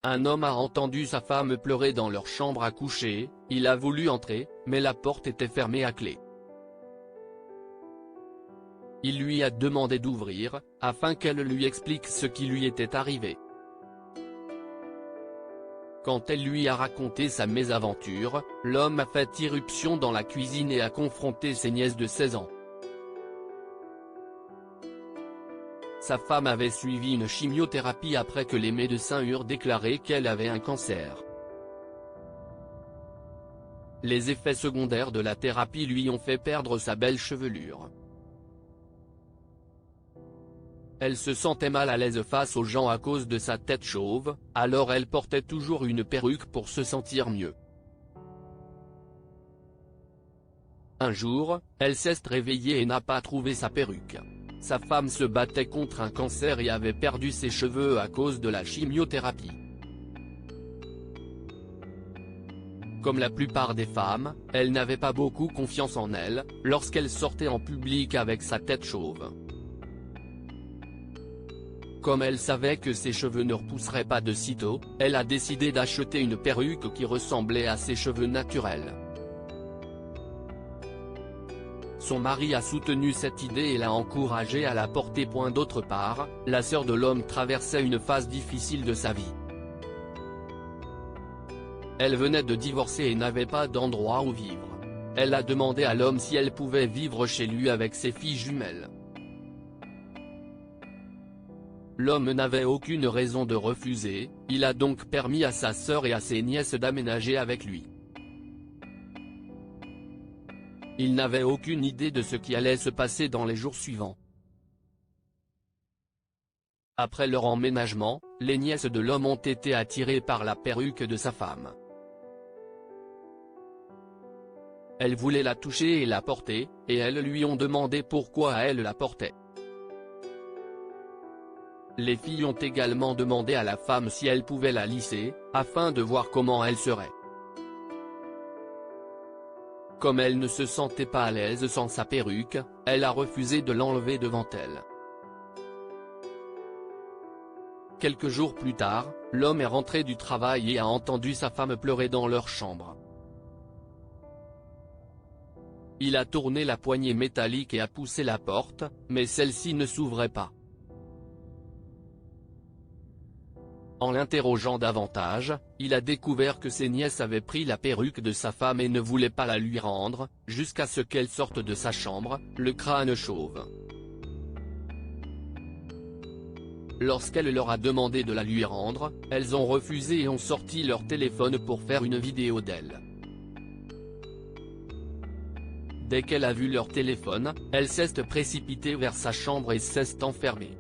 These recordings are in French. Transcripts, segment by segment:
Un homme a entendu sa femme pleurer dans leur chambre à coucher, il a voulu entrer, mais la porte était fermée à clé. Il lui a demandé d'ouvrir, afin qu'elle lui explique ce qui lui était arrivé. Quand elle lui a raconté sa mésaventure, l'homme a fait irruption dans la cuisine et a confronté ses nièces de 16 ans. Sa femme avait suivi une chimiothérapie après que les médecins eurent déclaré qu'elle avait un cancer. Les effets secondaires de la thérapie lui ont fait perdre sa belle chevelure. Elle se sentait mal à l'aise face aux gens à cause de sa tête chauve, alors elle portait toujours une perruque pour se sentir mieux. Un jour, elle s'est réveillée et n'a pas trouvé sa perruque. Sa femme se battait contre un cancer et avait perdu ses cheveux à cause de la chimiothérapie. Comme la plupart des femmes, elle n'avait pas beaucoup confiance en elle, lorsqu'elle sortait en public avec sa tête chauve. Comme elle savait que ses cheveux ne repousseraient pas de sitôt, elle a décidé d'acheter une perruque qui ressemblait à ses cheveux naturels. Son mari a soutenu cette idée et l'a encouragée à la porter. D'autre part, la sœur de l'homme traversait une phase difficile de sa vie. Elle venait de divorcer et n'avait pas d'endroit où vivre. Elle a demandé à l'homme si elle pouvait vivre chez lui avec ses filles jumelles. L'homme n'avait aucune raison de refuser, il a donc permis à sa sœur et à ses nièces d'aménager avec lui. Il n'avait aucune idée de ce qui allait se passer dans les jours suivants. Après leur emménagement, les nièces de l'homme ont été attirées par la perruque de sa femme. Elles voulaient la toucher et la porter, et elles lui ont demandé pourquoi elle la portait. Les filles ont également demandé à la femme si elle pouvait la lisser, afin de voir comment elle serait. Comme elle ne se sentait pas à l'aise sans sa perruque, elle a refusé de l'enlever devant elle. Quelques jours plus tard, l'homme est rentré du travail et a entendu sa femme pleurer dans leur chambre. Il a tourné la poignée métallique et a poussé la porte, mais celle-ci ne s'ouvrait pas. En l'interrogeant davantage, il a découvert que ses nièces avaient pris la perruque de sa femme et ne voulaient pas la lui rendre, jusqu'à ce qu'elle sorte de sa chambre, le crâne chauve. Lorsqu'elle leur a demandé de la lui rendre, elles ont refusé et ont sorti leur téléphone pour faire une vidéo d'elle. Dès qu'elle a vu leur téléphone, elle s'est précipitée vers sa chambre et s'est enfermée.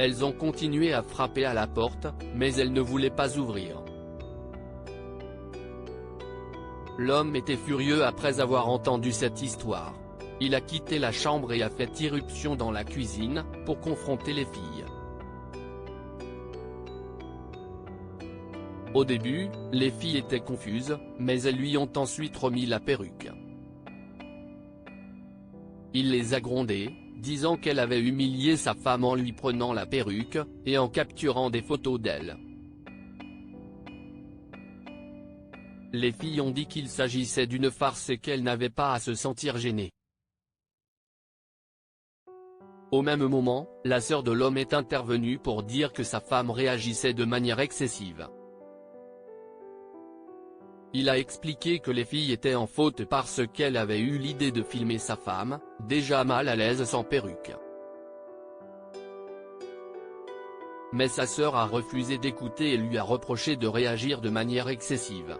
Elles ont continué à frapper à la porte, mais elle ne voulait pas ouvrir. L'homme était furieux après avoir entendu cette histoire. Il a quitté la chambre et a fait irruption dans la cuisine, pour confronter les filles. Au début, les filles étaient confuses, mais elles lui ont ensuite remis la perruque. Il les a grondées, disant qu'elle avait humilié sa femme en lui prenant la perruque, et en capturant des photos d'elle. Les filles ont dit qu'il s'agissait d'une farce et qu'elles n'avaient pas à se sentir gênées. Au même moment, la sœur de l'homme est intervenue pour dire que sa femme réagissait de manière excessive. Il a expliqué que les filles étaient en faute parce qu'elle avait eu l'idée de filmer sa femme, déjà mal à l'aise sans perruque. Mais sa sœur a refusé d'écouter et lui a reproché de réagir de manière excessive.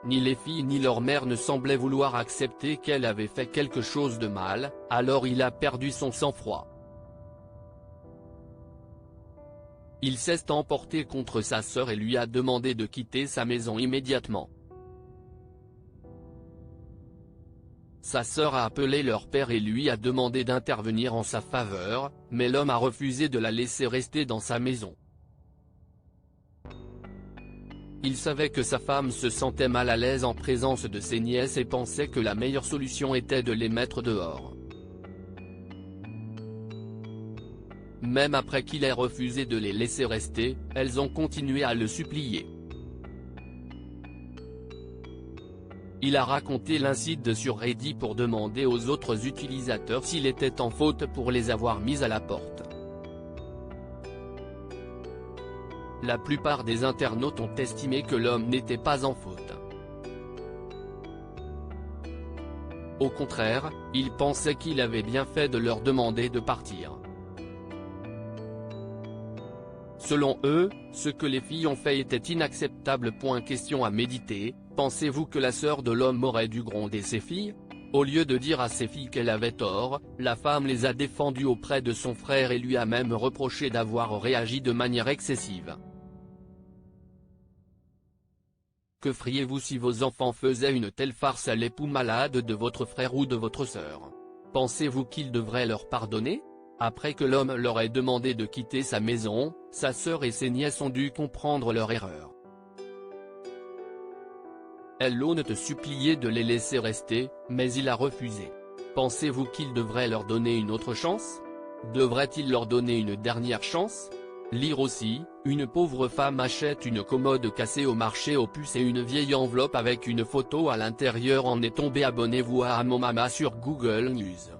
Ni les filles ni leur mère ne semblaient vouloir accepter qu'elle avait fait quelque chose de mal, alors il a perdu son sang-froid. Il s'est emporté contre sa sœur et lui a demandé de quitter sa maison immédiatement. Sa sœur a appelé leur père et lui a demandé d'intervenir en sa faveur, mais l'homme a refusé de la laisser rester dans sa maison. Il savait que sa femme se sentait mal à l'aise en présence de ses nièces et pensait que la meilleure solution était de les mettre dehors. Même après qu'il ait refusé de les laisser rester, elles ont continué à le supplier. Il a raconté l'incident sur Reddit pour demander aux autres utilisateurs s'il était en faute pour les avoir mises à la porte. La plupart des internautes ont estimé que l'homme n'était pas en faute. Au contraire, ils pensaient qu'il avait bien fait de leur demander de partir. Selon eux, ce que les filles ont fait était inacceptable. Question à méditer, pensez-vous que la sœur de l'homme aurait dû gronder ses filles? Au lieu de dire à ses filles qu'elle avait tort, la femme les a défendues auprès de son frère et lui a même reproché d'avoir réagi de manière excessive. Que feriez-vous si vos enfants faisaient une telle farce à l'époux malade de votre frère ou de votre sœur? Pensez-vous qu'il devrait leur pardonner? Après que l'homme leur ait demandé de quitter sa maison, sa sœur et ses nièces ont dû comprendre leur erreur. Elles l'ont supplié de les laisser rester, mais il a refusé. Pensez-vous qu'il devrait leur donner une autre chance? Devrait-il leur donner une dernière chance? Lire aussi, une pauvre femme achète une commode cassée au marché aux puces et une vieille enveloppe avec une photo à l'intérieur en est tombée. Abonnez-vous à Mon Mama sur Google News.